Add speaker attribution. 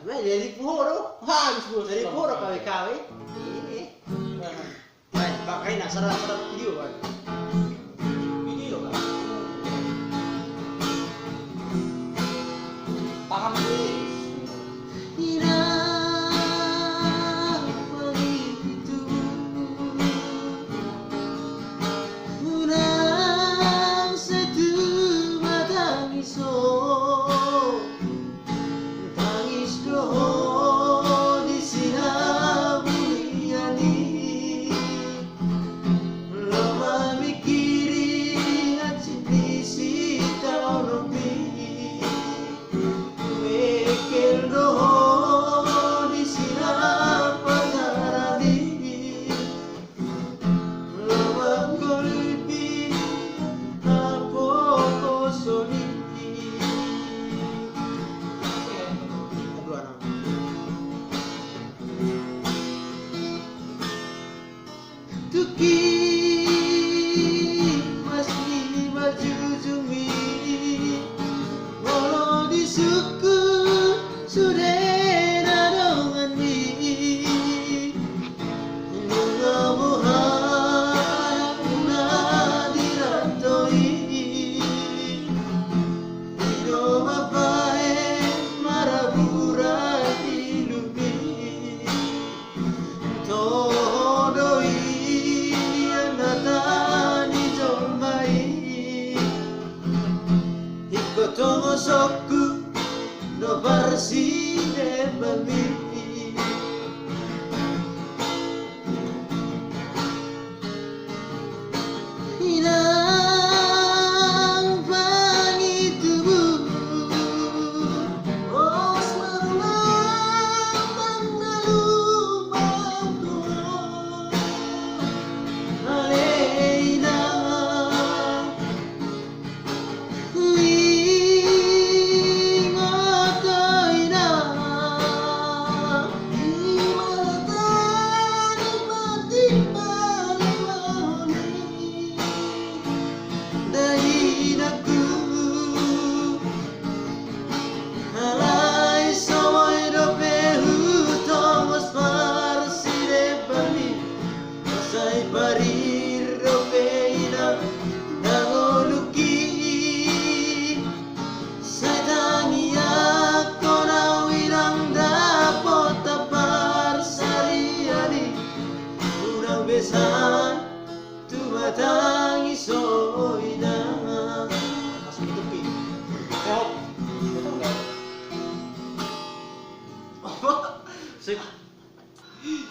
Speaker 1: Jadi puro. Dari puro kawi-kawi. Ini. Pakai nak serat-serat video kan. Video kan.
Speaker 2: Tangan gue.
Speaker 1: Tuki masih maju jumi walau di suku sudah nadongan mi bunga muharapna dirantoi hidup bapae marabura hidupi todoi Tongo soku no barsi de bami Inang pangi tubuh Oh selamat mengalubang tuh Aleina Parir ropeina nangoluki Saitania kona wirang dapot tapar sariari Urang besan tu batang isoina Mas mitupi Help Apa? Sip